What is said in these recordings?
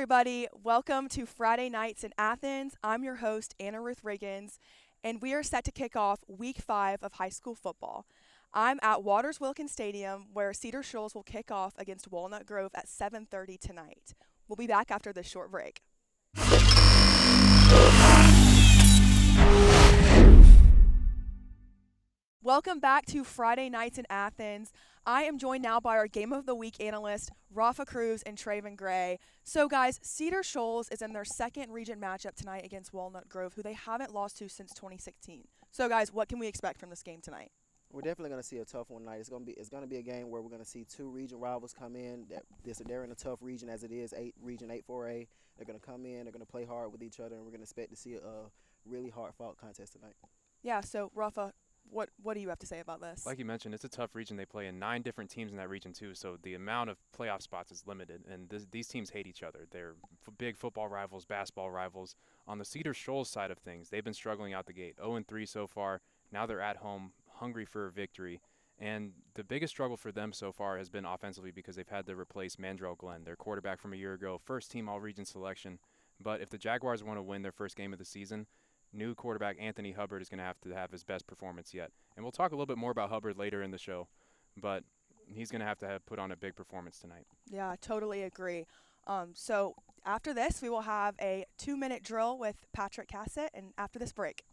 everybody. Welcome to Friday Nights in Athens. I'm your host, Anna Ruth Riggins, and we are set to kick off Week 5 of high school football. I'm at Waters-Wilkins Stadium, where Cedar Shoals will kick off against Walnut Grove at 7:30 tonight. We'll be back after this short break. Welcome back to Friday Nights in Athens. I am joined now by our Game of the Week analyst, Rafa Cruz and Traven Gray. So, guys, Cedar Shoals is in their second region matchup tonight against Walnut Grove, who they haven't lost to since 2016. So, guys, what can we expect from this game tonight? We're definitely going to see a tough one tonight. It's going to be a game where we're going to see two region rivals come in. They're in a tough region as it is, Region 8-4A. They're going to come in, they're going to play hard with each other, and we're going to expect to see a really hard-fought contest tonight. Yeah, so, Rafa, what do you have to say about this? Like you mentioned, it's a tough region. They play in 9 different teams in that region, too, so the amount of playoff spots is limited, and these teams hate each other. They're big football rivals, basketball rivals. On the Cedar Shoals side of things, they've been struggling out the gate, 0-3 so far. Now they're at home, hungry for a victory. And the biggest struggle for them so far has been offensively because they've had to replace Mandrell Glenn, their quarterback from a year ago, first-team all-region selection. But if the Jaguars want to win their first game of the season, new quarterback Anthony Hubbard is going to have his best performance yet. And we'll talk a little bit more about Hubbard later in the show, but he's going to have put on a big performance tonight. Yeah, I totally agree. So after this, we will have a 2-minute drill with Patrick Cassett, and after this break.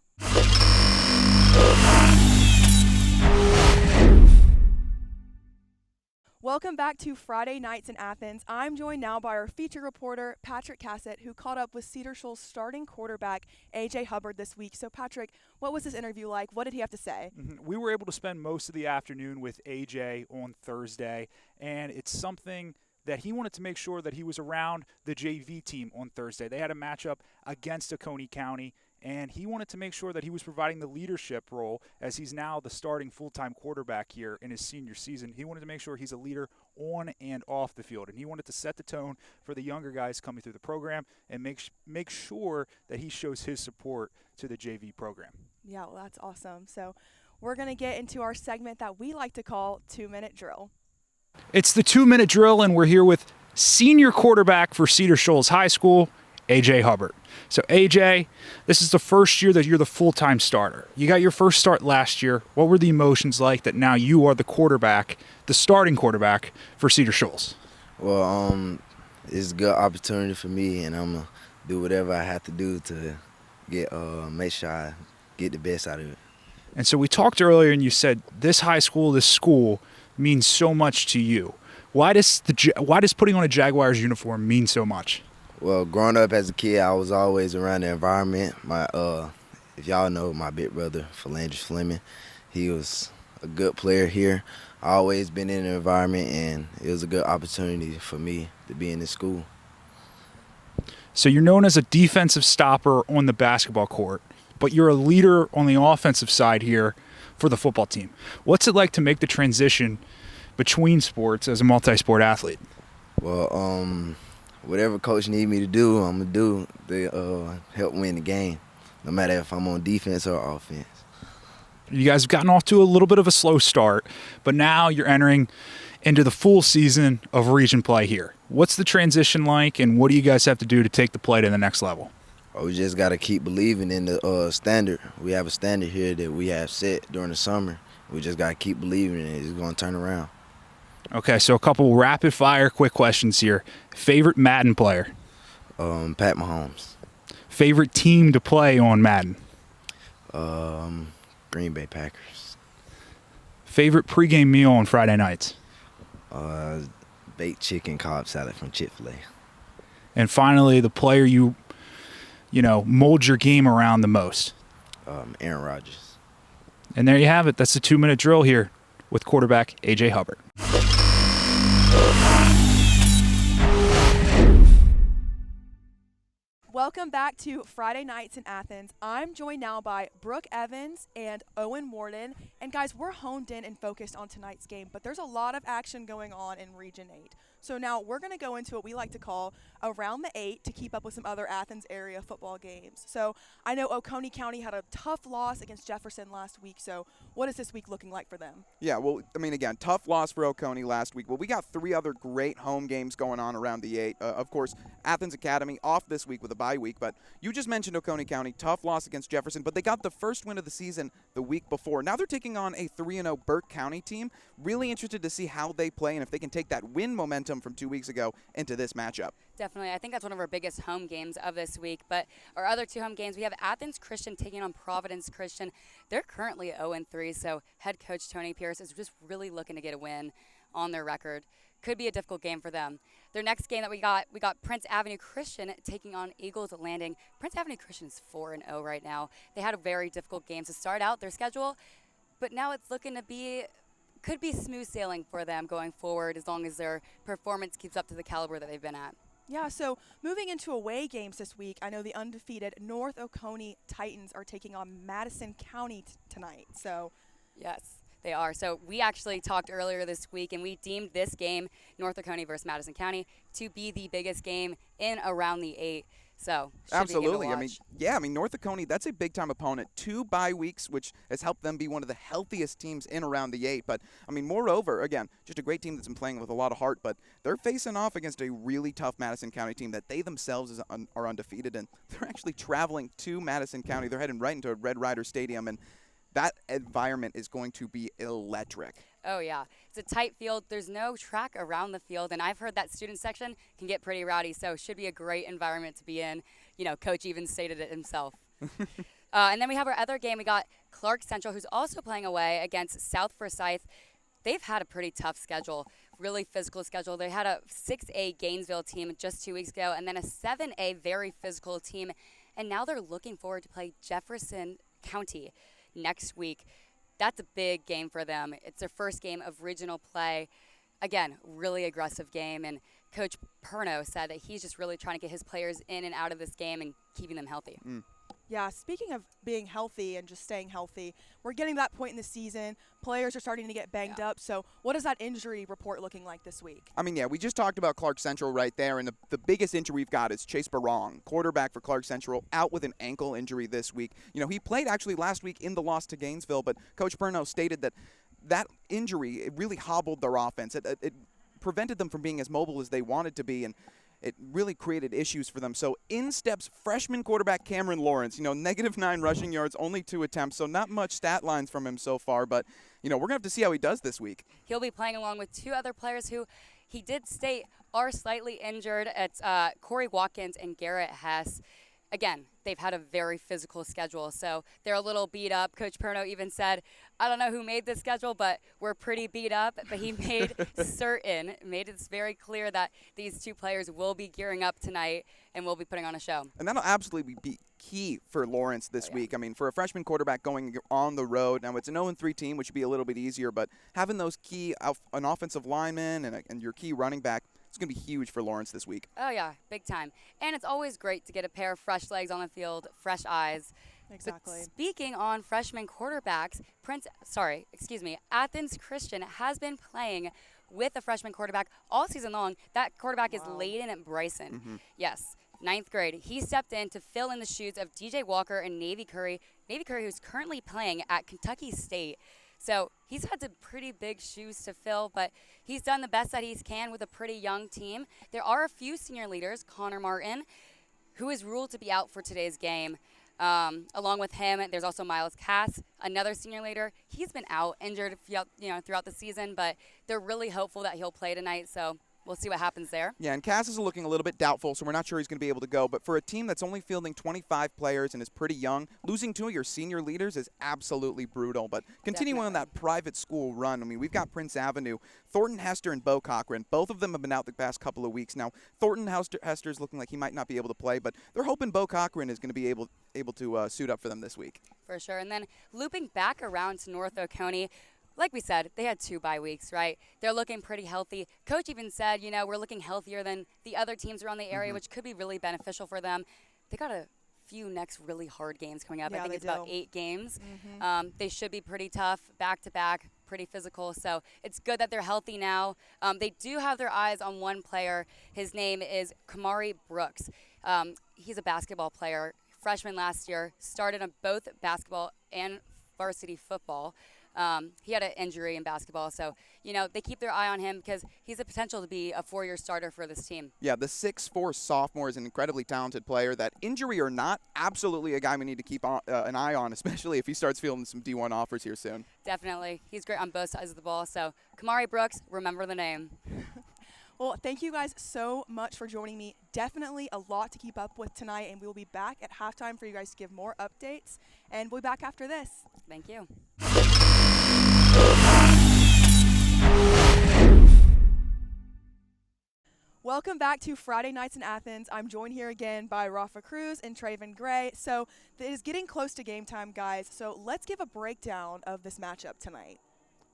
Welcome back to Friday Nights in Athens. I'm joined now by our feature reporter, Patrick Cassett, who caught up with Cedar Shoals starting quarterback, A.J. Hubbard, this week. So, Patrick, what was this interview like? What did he have to say? We were able to spend most of the afternoon with A.J. on Thursday, and it's something that he wanted to make sure that he was around the JV team on Thursday. They had a matchup against Oconee County, and he wanted to make sure that he was providing the leadership role as he's now the starting full-time quarterback here in his senior season. He wanted to make sure he's a leader on and off the field, and he wanted to set the tone for the younger guys coming through the program and make sure that he shows his support to the JV program. Yeah, well, that's awesome. So we're going to get into our segment that we like to call 2-Minute Drill. It's the 2-minute drill, and we're here with senior quarterback for Cedar Shoals High School, A.J. Hubbard. So, A.J., this is the first year that you're the full-time starter. You got your first start last year. What were the emotions like that now you are the quarterback, the starting quarterback for Cedar Shoals? Well, it's a good opportunity for me, and I'm going to do whatever I have to do to make sure I get the best out of it. And so we talked earlier, and you said this high school, this school, means so much to you. Why does putting on a Jaguars uniform mean so much? Well, growing up as a kid, I was always around the environment. If y'all know my big brother, Philandris Fleming, he was a good player here. I always been in the environment, and it was a good opportunity for me to be in this school. So you're known as a defensive stopper on the basketball court, but you're a leader on the offensive side here for the football team. What's it like to make the transition between sports as a multi-sport athlete? Well, whatever coach need me to do, I'm going to do to help win the game, no matter if I'm on defense or offense. You guys have gotten off to a little bit of a slow start, but now you're entering into the full season of region play here. What's the transition like, and what do you guys have to do to take the play to the next level? We just got to keep believing in the standard. We have a standard here that we have set during the summer. We just got to keep believing in it. It's going to turn around. Okay, so a couple rapid-fire quick questions here. Favorite Madden player? Pat Mahomes. Favorite team to play on Madden? Green Bay Packers. Favorite pregame meal on Friday nights? Baked chicken Cobb salad from Chick-fil-A. And finally, the player you mold your game around the most? Aaron Rodgers. And there you have it. That's the 2-minute drill here with quarterback A.J. Hubbard. Welcome back to Friday Nights in Athens. I'm joined now by Brooke Evans and Owen Warden. And guys, we're honed in and focused on tonight's game, but there's a lot of action going on in Region 8. So now we're going to go into what we like to call Around the 8 to keep up with some other Athens area football games. So I know Oconee County had a tough loss against Jefferson last week. So what is this week looking like for them? Yeah, well, I mean, again, tough loss for Oconee last week. Well, we got 3 other great home games going on around the 8. Of course, Athens Academy off this week with a bye week. But you just mentioned Oconee County, tough loss against Jefferson. But they got the first win of the season the week before. Now they're taking on a 3-0 Burke County team. Really interested to see how they play and if they can take that win momentum from 2 weeks ago into this matchup. Definitely. I think that's one of our biggest home games of this week. But our other 2 home games, we have Athens Christian taking on Providence Christian. They're currently 0-3, so head coach Tony Pierce is just really looking to get a win on their record. Could be a difficult game for them. Their next game that we got Prince Avenue Christian taking on Eagles Landing. Prince Avenue Christian is 4-0 right now. They had a very difficult game to start out their schedule, but now it's looking to be could be smooth sailing for them going forward as long as their performance keeps up to the caliber that they've been at. Yeah, so moving into away games this week, I know the undefeated North Oconee Titans are taking on Madison County tonight. So, yes, they are. So we actually talked earlier this week, and we deemed this game, North Oconee versus Madison County, to be the biggest game in around the 8. So absolutely. I mean, North Oconee, that's a big-time opponent. 2 bye weeks, which has helped them be one of the healthiest teams in around the 8. But, I mean, moreover, again, just a great team that's been playing with a lot of heart. But they're facing off against a really tough Madison County team that they themselves are undefeated. And they're actually traveling to Madison County. They're heading right into Red Rider Stadium. And that environment is going to be electric. Oh, yeah. It's a tight field. There's no track around the field, and I've heard that student section can get pretty rowdy, so should be a great environment to be in. You know, Coach even stated it himself. And then we have our other game. We got Clark Central, who's also playing away against South Forsyth. They've had a pretty tough schedule, really physical schedule. They had a 6A Gainesville team just 2 weeks ago, and then a 7A very physical team, and now they're looking forward to play Jefferson County next week. That's a big game for them. It's their first game of regional play. Again, really aggressive game, and Coach Perno said that he's just really trying to get his players in and out of this game and keeping them healthy. yeah, speaking of being healthy and just staying healthy, we're getting to that point in the season. Players are starting to get banged up. So what is that injury report looking like this week? I mean, yeah, we just talked about Clark Central right there, and the biggest injury we've got is Chase Barong, quarterback for Clark Central, out with an ankle injury this week. You know, he played actually last week in the loss to Gainesville, but Coach Perno stated that injury, it really hobbled their offense. It prevented them from being as mobile as they wanted to be, and it really created issues for them. So in steps freshman quarterback Cameron Lawrence, -9 rushing yards, only 2 attempts, so not much stat lines from him so far, but, we're going to have to see how he does this week. He'll be playing along with 2 other players who he did state are slightly injured. It's Corey Watkins and Garrett Hess. Again, they've had a very physical schedule, so they're a little beat up. Coach Perno even said, I don't know who made this schedule, but we're pretty beat up. But he made it very clear that these 2 players will be gearing up tonight and will be putting on a show. And that'll absolutely be key for Lawrence this week. I mean, for a freshman quarterback going on the road, now it's an 0-3 team, which would be a little bit easier, but having those key, an offensive lineman and your key running back, it's going to be huge for Lawrence this week. Oh, yeah, big time. And it's always great to get a pair of fresh legs on the field, fresh eyes. Exactly. But speaking on freshman quarterbacks, Athens Christian has been playing with a freshman quarterback all season long. That quarterback is Layden at Bryson. Mm-hmm. Yes, 9th grade. He stepped in to fill in the shoes of DJ Walker and Navy Curry. Navy Curry, who's currently playing at Kentucky State. So he's had some pretty big shoes to fill, but he's done the best that he can with a pretty young team. There are a few senior leaders, Connor Martin, who is ruled to be out for today's game. Along with him, there's also Miles Cass, another senior leader. He's been out, injured throughout the season, but they're really hopeful that he'll play tonight. So we'll see what happens there. Yeah, and Cass is looking a little bit doubtful, so we're not sure he's going to be able to go. But for a team that's only fielding 25 players and is pretty young, losing 2 of your senior leaders is absolutely brutal. But continuing on that private school run, I mean, we've got Prince Avenue, Thornton Hester and Bo Cochran. Both of them have been out the past couple of weeks. Now, Thornton Hester's looking like he might not be able to play, but they're hoping Bo Cochran is going to be able to suit up for them this week. For sure. And then looping back around to North Oconee, like we said, they had 2 bye weeks, right? They're looking pretty healthy. Coach even said, we're looking healthier than the other teams around the area, which could be really beneficial for them. they got a few next really hard games coming up. I Yeah, think they it's about do. 8 games. Mhm. They should be pretty tough, back-to-back, pretty physical. So it's good that they're healthy now. They do have their eyes on one player. His name is Kamari Brooks. He's a basketball player, freshman last year, started on both basketball and varsity football. He had an injury in basketball, so they keep their eye on him because he's a potential to be a 4-year starter for this team. Yeah, the 6'4" sophomore is an incredibly talented player that, injury or not, absolutely a guy we need to keep an eye on, especially if he starts fielding some D1 offers here soon. Definitely. He's great on both sides of the ball. So, Kamari Brooks, remember the name. Well, thank you guys so much for joining me. Definitely a lot to keep up with tonight, and we will be back at halftime for you guys to give more updates. And we'll be back after this. Thank you. Welcome back to Friday Nights in Athens. I'm joined here again by Rafa Cruz and Traven Gray. So it is getting close to game time, guys. So let's give a breakdown of this matchup tonight.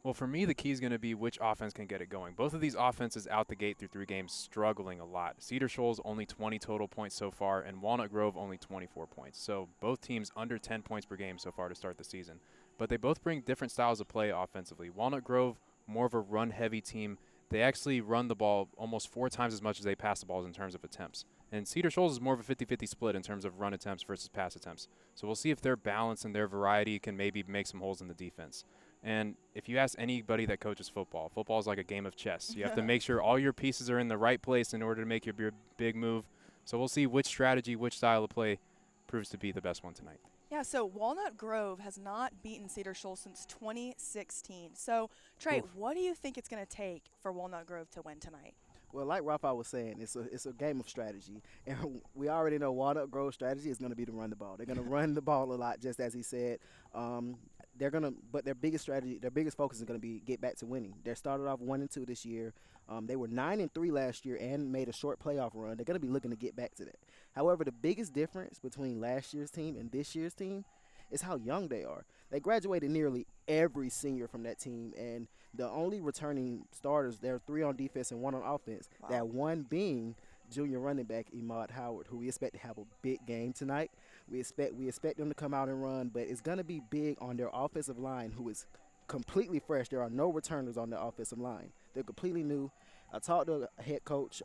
Well, for me, the key is going to be which offense can get it going. Both of these offenses out the gate through 3 games struggling a lot. Cedar Shoals only 20 total points so far, and Walnut Grove only 24 points. So both teams under 10 points per game so far to start the season. But they both bring different styles of play offensively. Walnut Grove, more of a run-heavy team. They actually run the ball almost 4 times as much as they pass the balls in terms of attempts. And Cedar Shoals is more of a 50-50 split in terms of run attempts versus pass attempts. So we'll see if their balance and their variety can maybe make some holes in the defense. And if you ask anybody that coaches football, football is like a game of chess. You have to make sure all your pieces are in the right place in order to make your big move. So we'll see which strategy, which style of play proves to be the best one tonight. Yeah, so Walnut Grove has not beaten Cedar Shoals since 2016. So, Trey, what do you think it's going to take for Walnut Grove to win tonight? Well, like Rafa was saying, it's a game of strategy, and we already know Walnut Grove's strategy is going to be to run the ball. They're going to run the ball a lot, just as he said. But their biggest strategy, their biggest focus is going to be get back to winning. They started off 1-2 this year. They were 9-3 last year and made a short playoff run. They're going to be looking to get back to that. However, the biggest difference between last year's team and this year's team is how young they are. They graduated nearly every senior from that team, and the only returning starters, there are 3 on defense and 1 on offense. Wow. That one being junior running back Emad Howard, who we expect to have a big game tonight. We expect them to come out and run, but it's going to be big on their offensive line, who is completely fresh. There are no returners on the offensive line. They're completely new. I talked to head coach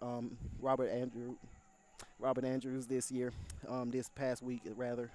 Robert Andrews this past week rather.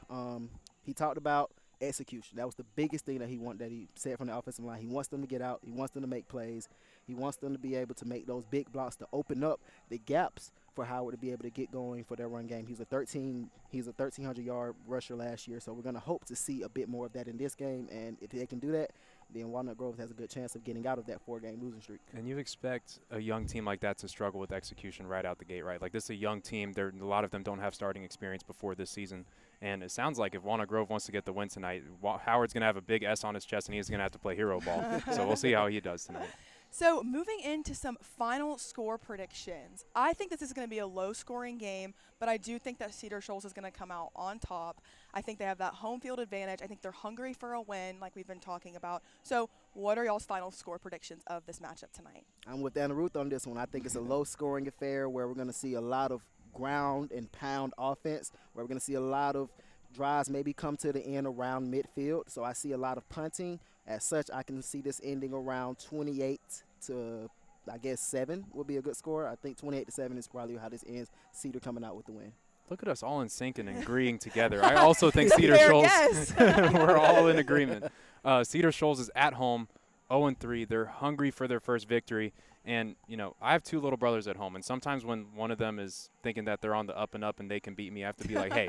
He talked about execution. That was the biggest thing that he said from the offensive line. He wants them to get out. He wants them to make plays. He wants them to be able to make those big blocks to open up the gaps for Howard to be able to get going for their run game. He's a 1,300-yard rusher last year, so we're going to hope to see a bit more of that in this game. And if they can do that, then Walnut Grove has a good chance of getting out of that 4-game losing streak. And you expect a young team like that to struggle with execution right out the gate, right? Like, this is a young team. A lot of them don't have starting experience before this season. And it sounds like if Walnut Grove wants to get the win tonight, Howard's going to have a big S on his chest, and he's going to have to play hero ball. So we'll see how he does tonight. So moving into some final score predictions, I think this is going to be a low-scoring game, but I do think that Cedar Shoals is going to come out on top. I think they have that home field advantage. I think they're hungry for a win, like we've been talking about. So what are y'all's final score predictions of this matchup tonight? I'm with Anna Ruth on this one. I think it's a low-scoring affair where we're going to see a lot of ground and pound offense, where we're going to see a lot of drives maybe come to the end around midfield. So I see a lot of punting. As such, I can see this ending around 28 to, I guess, 7 would be a good score. I think 28-7 is probably how this ends. Cedar coming out with the win. Look at us all in sync and agreeing together. I also think Cedar Shoals, we're all in agreement. Cedar Shoals is at home, 0-3. They're hungry for their first victory. And, I have 2 little brothers at home. And sometimes when one of them is thinking that they're on the up and up and they can beat me, I have to be like, hey,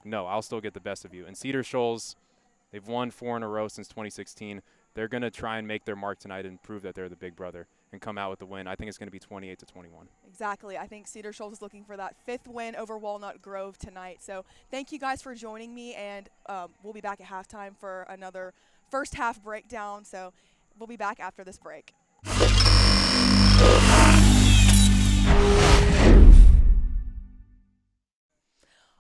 no, I'll still get the best of you. And Cedar Shoals, they've won 4 in a row since 2016. They're going to try and make their mark tonight and prove that they're the big brother and come out with the win. I think it's going to be 28-21. Exactly. I think Cedar Shoals is looking for that 5th win over Walnut Grove tonight. So thank you guys for joining me, and we'll be back at halftime for another first half breakdown. So we'll be back after this break.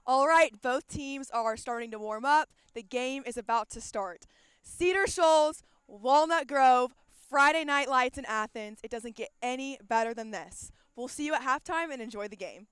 All right, both teams are starting to warm up. The game is about to start. Cedar Shoals, Walnut Grove, Friday Night Lights in Athens. It doesn't get any better than this. We'll see you at halftime and enjoy the game.